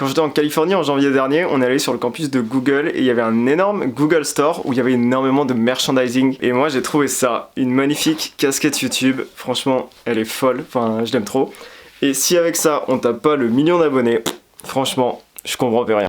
Quand j'étais en Californie en janvier dernier, on est allé sur le campus de Google et il y avait un énorme Google Store où il y avait énormément de merchandising. Et moi j'ai trouvé ça, une magnifique casquette YouTube. Franchement, elle est folle, enfin je l'aime trop. Et si avec ça on tape pas le million d'abonnés, franchement, je comprends plus rien.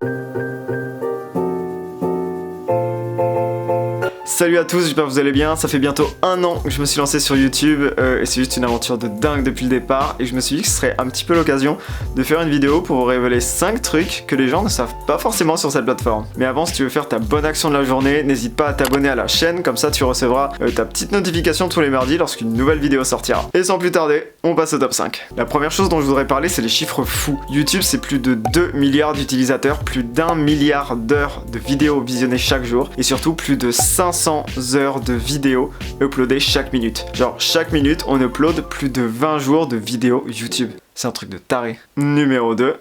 Salut à tous, j'espère que vous allez bien. Ça fait bientôt 1 an que je me suis lancé sur YouTube et c'est juste une aventure de dingue depuis le départ. Et je me suis dit que ce serait un petit peu l'occasion de faire une vidéo pour vous révéler 5 trucs que les gens ne savent pas forcément sur cette plateforme. Mais avant, si tu veux faire ta bonne action de la journée, n'hésite pas à t'abonner à la chaîne, comme ça tu recevras ta petite notification tous les mardis lorsqu'une nouvelle vidéo sortira. Et sans plus tarder, on passe au top 5. La première chose dont je voudrais parler, c'est les chiffres fous. YouTube, c'est plus de 2 milliards d'utilisateurs, plus d'1 milliard d'heures de vidéos visionnées chaque jour et surtout plus de 500 heures de vidéos uploadées chaque minute. Genre chaque minute on upload plus de 20 jours de vidéos YouTube. C'est un truc de taré. Numéro 2,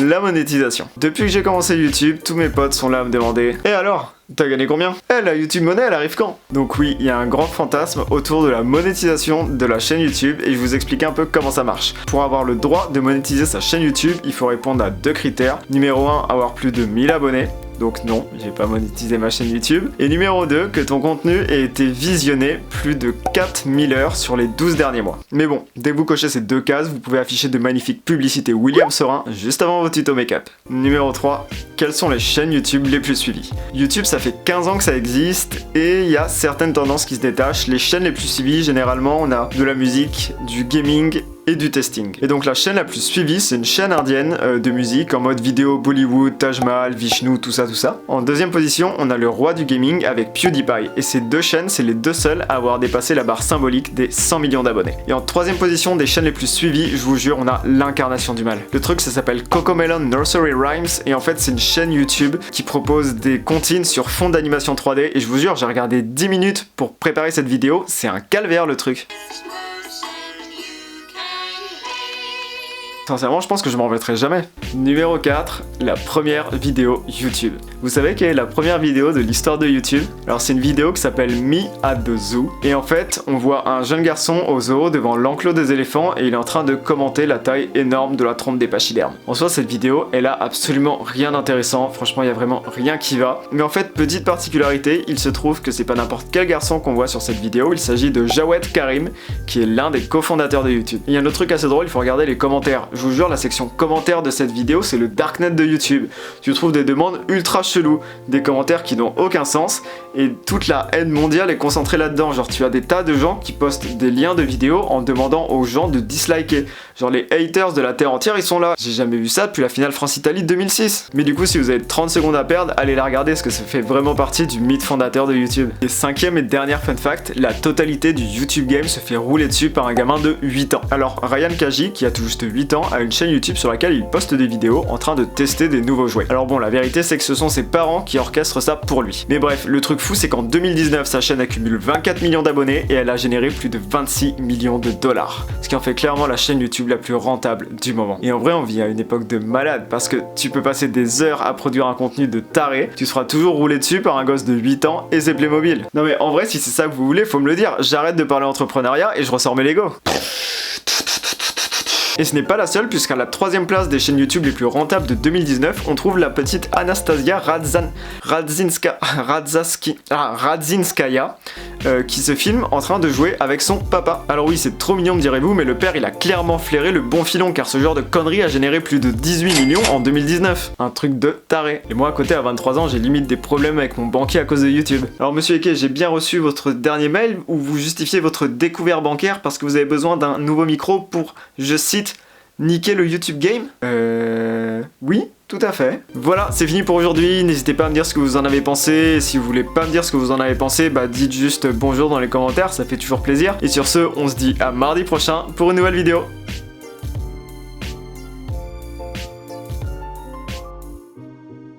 la monétisation. Depuis que j'ai commencé YouTube, tous mes potes sont là à me demander « Et alors, t'as gagné combien ?» La YouTube Money, elle arrive quand? Donc oui, il y a un grand fantasme autour de la monétisation de la chaîne YouTube et je vous explique un peu comment ça marche. Pour avoir le droit de monétiser sa chaîne YouTube, il faut répondre à 2 critères. Numéro 1, avoir plus de 1000 abonnés. Donc non, j'ai pas monétisé ma chaîne YouTube. Et numéro 2, que ton contenu ait été visionné plus de 4000 heures sur les 12 derniers mois. Mais bon, dès que vous cochez ces 2 cases, vous pouvez afficher de magnifiques publicités William Sorin juste avant vos tutos make-up. Numéro 3, quelles sont les chaînes YouTube les plus suivies? YouTube, ça fait 15 ans que ça existe et il y a certaines tendances qui se détachent. Les chaînes les plus suivies, généralement, on a de la musique, du gaming et du testing. Et donc la chaîne la plus suivie, c'est une chaîne indienne de musique en mode vidéo Bollywood, Taj Mahal, Vishnu, tout ça. En deuxième position, on a le roi du gaming avec PewDiePie. Et ces 2 chaînes, c'est les 2 seules à avoir dépassé la barre symbolique des 100 millions d'abonnés. Et en troisième position des chaînes les plus suivies, je vous jure, on a l'incarnation du mal. Le truc, ça s'appelle Cocomelon Nursery Rhymes et en fait, c'est une chaîne YouTube qui propose des comptines sur fond d'animation 3D. Et je vous jure, j'ai regardé 10 minutes pour préparer cette vidéo, c'est un calvaire le truc. Sincèrement, je pense que je m'en remettrai jamais. Numéro 4, la première vidéo YouTube. Vous savez quelle est la première vidéo de l'histoire de YouTube? Alors c'est une vidéo qui s'appelle Me at the Zoo. Et en fait, on voit un jeune garçon au zoo devant l'enclos des éléphants et il est en train de commenter la taille énorme de la trompe des pachydermes. En soi, cette vidéo, elle a absolument rien d'intéressant. Franchement, il y a vraiment rien qui va. Mais en fait, petite particularité, il se trouve que c'est pas n'importe quel garçon qu'on voit sur cette vidéo. Il s'agit de Jawed Karim, qui est l'un des cofondateurs de YouTube. Il y a un autre truc assez drôle, il faut regarder les commentaires. Je vous jure, la section commentaires de cette vidéo, c'est le darknet de YouTube. Tu trouves des demandes ultra cheloues, des commentaires qui n'ont aucun sens, et toute la haine mondiale est concentrée là-dedans. Genre, tu as des tas de gens qui postent des liens de vidéos en demandant aux gens de disliker. Genre, les haters de la terre entière, ils sont là. J'ai jamais vu ça depuis la finale France-Italie de 2006. Mais du coup, si vous avez 30 secondes à perdre, allez la regarder, parce que ça fait vraiment partie du mythe fondateur de YouTube. Et 5e et dernière fun fact, la totalité du YouTube game se fait rouler dessus par un gamin de 8 ans. Alors, Ryan Kaji, qui a tout juste 8 ans, a une chaîne YouTube sur laquelle il poste des vidéos en train de tester des nouveaux jouets. Alors bon, la vérité c'est que ce sont ses parents qui orchestrent ça pour lui. Mais bref, le truc fou c'est qu'en 2019, sa chaîne accumule 24 millions d'abonnés et elle a généré plus de 26 millions de dollars. Ce qui en fait clairement la chaîne YouTube la plus rentable du moment. Et en vrai, on vit à une époque de malade parce que tu peux passer des heures à produire un contenu de taré, tu seras toujours roulé dessus par un gosse de 8 ans et ses Playmobil. Non mais en vrai, si c'est ça que vous voulez, faut me le dire. J'arrête de parler entrepreneuriat et je ressors mes Lego. Et ce n'est pas la seule, puisqu'à la 3e place des chaînes YouTube les plus rentables de 2019, on trouve la petite Anastasia Radzinskaya qui se filme en train de jouer avec son papa. Alors oui, c'est trop mignon me direz-vous, mais le père il a clairement flairé le bon filon, car ce genre de connerie a généré plus de 18 millions en 2019. Un truc de taré. Et moi à côté, à 23 ans, j'ai limite des problèmes avec mon banquier à cause de YouTube. Alors monsieur Eke, j'ai bien reçu votre dernier mail où vous justifiez votre découvert bancaire parce que vous avez besoin d'un nouveau micro pour, je cite, niquer le YouTube game? Oui, tout à fait. Voilà, c'est fini pour aujourd'hui. N'hésitez pas à me dire ce que vous en avez pensé. Et si vous voulez pas me dire ce que vous en avez pensé, bah dites juste bonjour dans les commentaires, ça fait toujours plaisir. Et sur ce, on se dit à mardi prochain pour une nouvelle vidéo.